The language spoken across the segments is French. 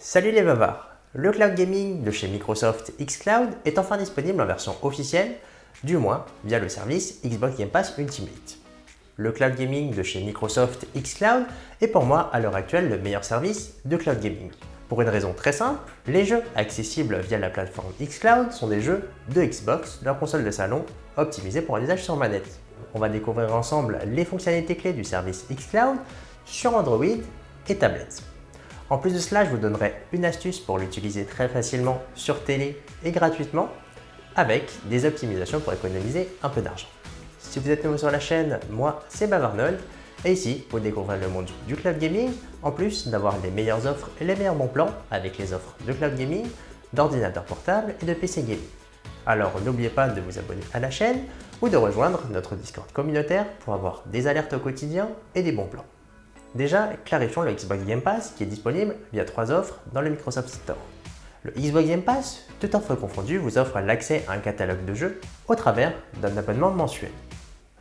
Salut les bavards! Le cloud gaming de chez Microsoft xCloud est enfin disponible en version officielle, du moins via le service Xbox Game Pass Ultimate. Le cloud gaming de chez Microsoft xCloud est pour moi à l'heure actuelle le meilleur service de cloud gaming. Pour une raison très simple, les jeux accessibles via la plateforme xCloud sont des jeux de Xbox, leur console de salon, optimisés pour un usage sur manette. On va découvrir ensemble les fonctionnalités clés du service xCloud sur Android et tablette. En plus de cela, je vous donnerai une astuce pour l'utiliser très facilement sur télé et gratuitement avec des optimisations pour économiser un peu d'argent. Si vous êtes nouveau sur la chaîne, moi c'est Bavarnold et ici vous découvrez le monde du cloud gaming en plus d'avoir les meilleures offres et les meilleurs bons plans avec les offres de cloud gaming, d'ordinateurs portables et de PC gaming. Alors n'oubliez pas de vous abonner à la chaîne ou de rejoindre notre Discord communautaire pour avoir des alertes au quotidien et des bons plans. Déjà, clarifions le Xbox Game Pass qui est disponible via 3 offres dans le Microsoft Store. Le Xbox Game Pass, toute offre confondue, vous offre l'accès à un catalogue de jeux au travers d'un abonnement mensuel.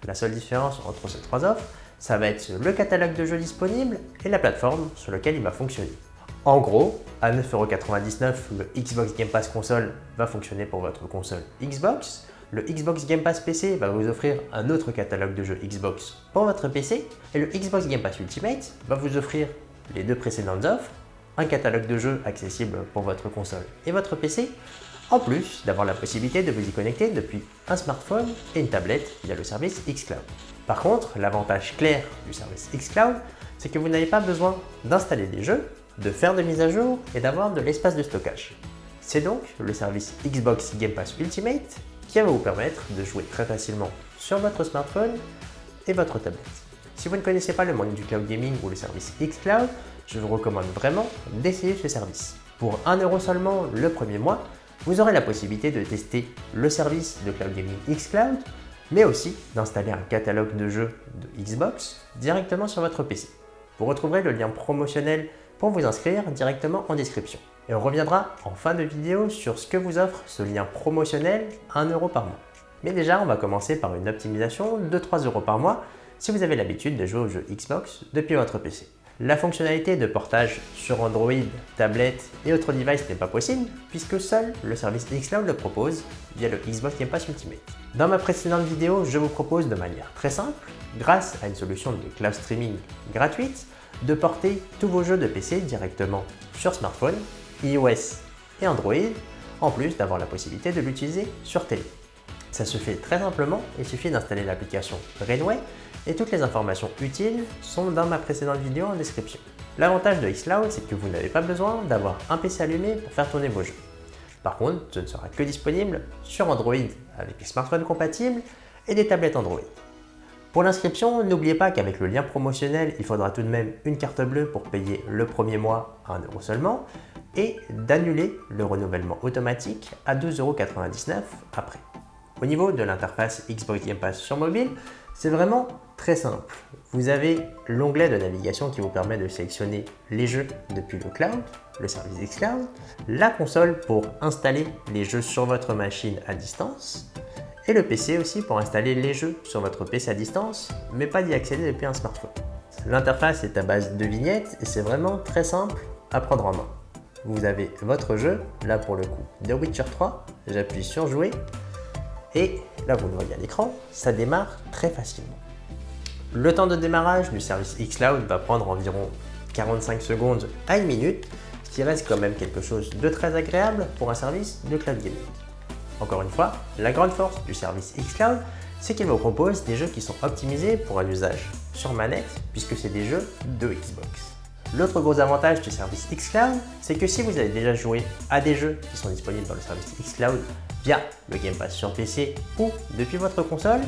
La seule différence entre ces 3 offres, ça va être le catalogue de jeux disponible et la plateforme sur laquelle il va fonctionner. En gros, à 9,99 €, le Xbox Game Pass console va fonctionner pour votre console Xbox. Le Xbox Game Pass PC va vous offrir un autre catalogue de jeux Xbox pour votre PC et le Xbox Game Pass Ultimate va vous offrir les deux précédentes offres, un catalogue de jeux accessible pour votre console et votre PC, en plus d'avoir la possibilité de vous y connecter depuis un smartphone et une tablette via le service xCloud. Par contre, l'avantage clair du service xCloud, c'est que vous n'avez pas besoin d'installer des jeux, de faire de mise à jour et d'avoir de l'espace de stockage. C'est donc le service Xbox Game Pass Ultimate qui va vous permettre de jouer très facilement sur votre smartphone et votre tablette. Si vous ne connaissez pas le monde du cloud gaming ou le service xCloud, je vous recommande vraiment d'essayer ce service. Pour 1 € seulement le premier mois, vous aurez la possibilité de tester le service de cloud gaming xCloud, mais aussi d'installer un catalogue de jeux de Xbox directement sur votre PC. Vous retrouverez le lien promotionnel pour vous inscrire directement en description. Et on reviendra en fin de vidéo sur ce que vous offre ce lien promotionnel à 1 € par mois. Mais déjà, on va commencer par une optimisation de 3 € par mois si vous avez l'habitude de jouer aux jeux Xbox depuis votre PC. La fonctionnalité de portage sur Android, tablette et autres devices n'est pas possible puisque seul le service xCloud le propose via le Xbox Game Pass Ultimate. Dans ma précédente vidéo, je vous propose de manière très simple, grâce à une solution de cloud streaming gratuite, de porter tous vos jeux de PC directement sur smartphone, iOS et Android, en plus d'avoir la possibilité de l'utiliser sur télé. Ça se fait très simplement, il suffit d'installer l'application Rainway et toutes les informations utiles sont dans ma précédente vidéo en description. L'avantage de xCloud, c'est que vous n'avez pas besoin d'avoir un PC allumé pour faire tourner vos jeux. Par contre, ce ne sera que disponible sur Android avec les smartphones compatibles et des tablettes Android. Pour l'inscription, n'oubliez pas qu'avec le lien promotionnel, il faudra tout de même une carte bleue pour payer le premier mois à 1 € seulement et d'annuler le renouvellement automatique à 2,99 € après. Au niveau de l'interface Xbox Game Pass sur mobile, c'est vraiment très simple. Vous avez l'onglet de navigation qui vous permet de sélectionner les jeux depuis le cloud, le service xCloud, la console pour installer les jeux sur votre machine à distance, et le PC aussi pour installer les jeux sur votre PC à distance, mais pas d'y accéder depuis un smartphone. L'interface est à base de vignettes et c'est vraiment très simple à prendre en main. Vous avez votre jeu, là pour le coup The Witcher 3, j'appuie sur jouer et là vous le voyez à l'écran, ça démarre très facilement. Le temps de démarrage du service xCloud va prendre environ 45 secondes à 1 minute, ce qui reste quand même quelque chose de très agréable pour un service de cloud gaming. Encore une fois, la grande force du service xCloud, c'est qu'il vous propose des jeux qui sont optimisés pour un usage sur manette, puisque c'est des jeux de Xbox. L'autre gros avantage du service xCloud, c'est que si vous avez déjà joué à des jeux qui sont disponibles dans le service xCloud via le Game Pass sur PC ou depuis votre console,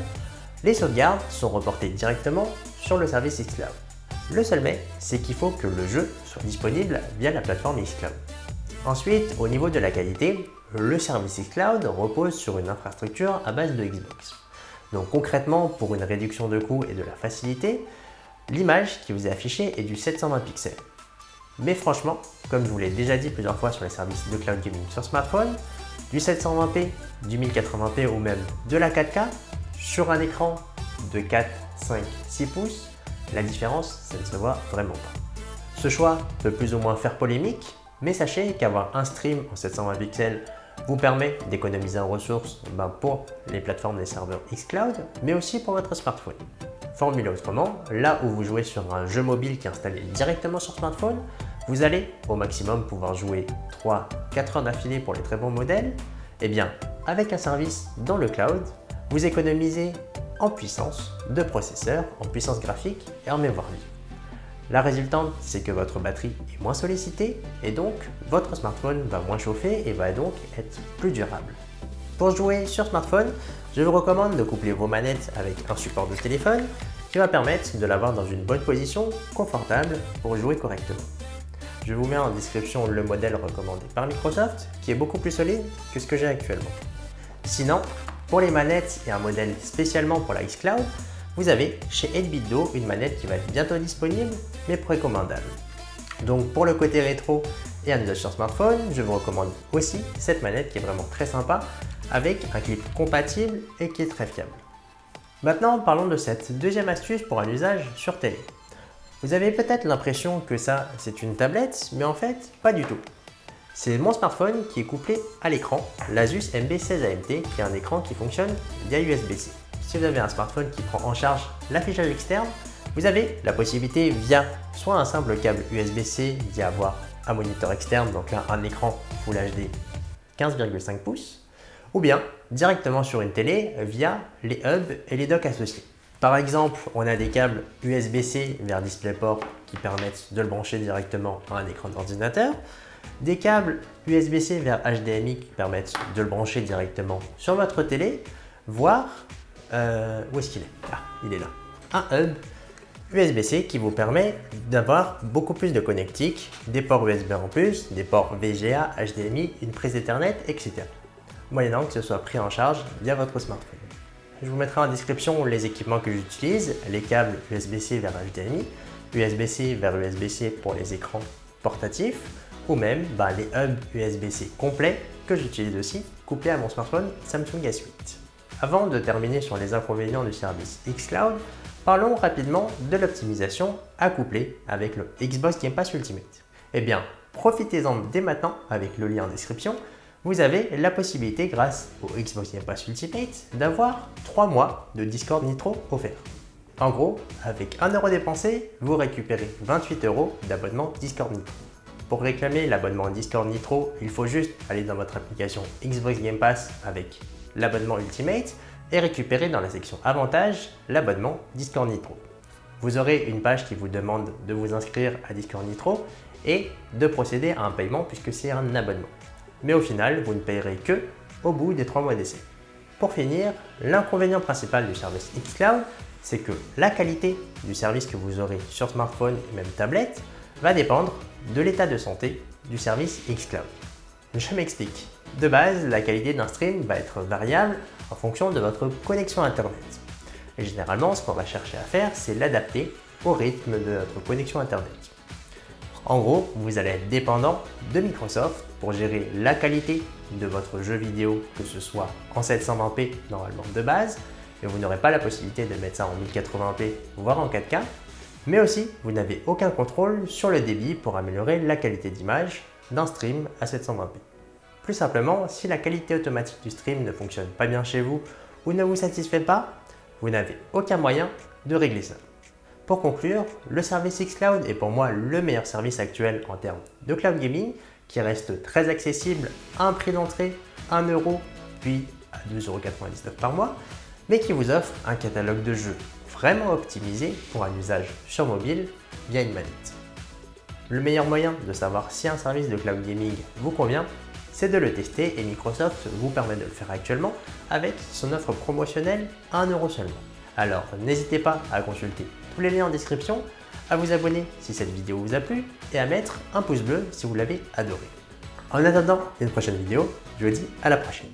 les sauvegardes sont reportées directement sur le service xCloud. Le seul mais, c'est qu'il faut que le jeu soit disponible via la plateforme xCloud. Ensuite, au niveau de la qualité, le service xCloud repose sur une infrastructure à base de Xbox. Donc concrètement, pour une réduction de coût et de la facilité, l'image qui vous est affichée est du 720 pixels. Mais franchement, comme je vous l'ai déjà dit plusieurs fois sur les services de cloud gaming sur smartphone, du 720p, du 1080p ou même de la 4K sur un écran de 4, 5, 6 pouces, la différence, ça ne se voit vraiment pas. Ce choix peut plus ou moins faire polémique, Mais sachez qu'avoir un stream en 720 pixels vous permet d'économiser en ressources pour les plateformes des serveurs xCloud, mais aussi pour votre smartphone. Formulé autrement, là où vous jouez sur un jeu mobile qui est installé directement sur smartphone, vous allez au maximum pouvoir jouer 3-4 heures d'affilée pour les très bons modèles. Et bien, avec un service dans le cloud, vous économisez en puissance de processeur, en puissance graphique et en mémoire vive. La résultante, c'est que votre batterie est moins sollicitée et donc votre smartphone va moins chauffer et va donc être plus durable. Pour jouer sur smartphone, je vous recommande de coupler vos manettes avec un support de téléphone qui va permettre de l'avoir dans une bonne position, confortable pour jouer correctement. Je vous mets en description le modèle recommandé par Microsoft qui est beaucoup plus solide que ce que j'ai actuellement. Sinon, pour les manettes et un modèle spécialement pour la xCloud, vous avez chez 8BitDo une manette qui va être bientôt disponible mais précommandable. Donc pour le côté rétro et un usage sur smartphone, je vous recommande aussi cette manette qui est vraiment très sympa avec un clip compatible et qui est très fiable. Maintenant parlons de cette deuxième astuce pour un usage sur télé. Vous avez peut-être l'impression que ça c'est une tablette, mais en fait pas du tout. C'est mon smartphone qui est couplé à l'écran, l'Asus MB16 AMT qui est un écran qui fonctionne via USB-C. Si vous avez un smartphone qui prend en charge l'affichage externe, vous avez la possibilité via soit un simple câble USB-C d'y avoir un moniteur externe, donc là un écran Full HD 15,5 pouces, ou bien directement sur une télé via les hubs et les docks associés. Par exemple, on a des câbles USB-C vers DisplayPort qui permettent de le brancher directement à un écran d'ordinateur, des câbles USB-C vers HDMI qui permettent de le brancher directement sur votre télé, voire où est-ce qu'il est? Ah, il est là. Un hub USB-C qui vous permet d'avoir beaucoup plus de connectiques, des ports USB en plus, des ports VGA, HDMI, une prise Ethernet, etc. Moyennant que ce soit pris en charge via votre smartphone. Je vous mettrai en description les équipements que j'utilise, les câbles USB-C vers HDMI, USB-C vers USB-C pour les écrans portatifs, ou même les hubs USB-C complets que j'utilise aussi, couplés à mon smartphone Samsung S8. Avant de terminer sur les inconvénients du service xCloud, parlons rapidement de l'optimisation à coupler avec le Xbox Game Pass Ultimate. Eh bien, profitez-en dès maintenant avec le lien en description. Vous avez la possibilité, grâce au Xbox Game Pass Ultimate, d'avoir 3 mois de Discord Nitro offert. En gros, avec 1 € dépensé, vous récupérez 28 € d'abonnement Discord Nitro. Pour réclamer l'abonnement Discord Nitro, il faut juste aller dans votre application Xbox Game Pass avec l'abonnement Ultimate et récupérer dans la section Avantages l'abonnement Discord Nitro. Vous aurez une page qui vous demande de vous inscrire à Discord Nitro et de procéder à un paiement puisque c'est un abonnement. Mais au final, vous ne payerez que au bout des 3 mois d'essai. Pour finir, l'inconvénient principal du service xCloud, c'est que la qualité du service que vous aurez sur smartphone et même tablette va dépendre de l'état de santé du service xCloud. Je m'explique. De base, la qualité d'un stream va être variable en fonction de votre connexion Internet. Et généralement, ce qu'on va chercher à faire, c'est l'adapter au rythme de notre connexion Internet. En gros, vous allez être dépendant de Microsoft pour gérer la qualité de votre jeu vidéo, que ce soit en 720p normalement de base, et vous n'aurez pas la possibilité de mettre ça en 1080p, voire en 4K, mais aussi vous n'avez aucun contrôle sur le débit pour améliorer la qualité d'image d'un stream à 720p. Plus simplement, si la qualité automatique du stream ne fonctionne pas bien chez vous ou ne vous satisfait pas, vous n'avez aucun moyen de régler ça. Pour conclure, le service xCloud est pour moi le meilleur service actuel en termes de cloud gaming qui reste très accessible à un prix d'entrée 1 € puis à 2,99 € par mois, mais qui vous offre un catalogue de jeux vraiment optimisé pour un usage sur mobile via une manette. Le meilleur moyen de savoir si un service de cloud gaming vous convient, c'est de le tester et Microsoft vous permet de le faire actuellement avec son offre promotionnelle à 1 € seulement. Alors n'hésitez pas à consulter tous les liens en description, à vous abonner si cette vidéo vous a plu et à mettre un pouce bleu si vous l'avez adoré. En attendant une prochaine vidéo, je vous dis à la prochaine.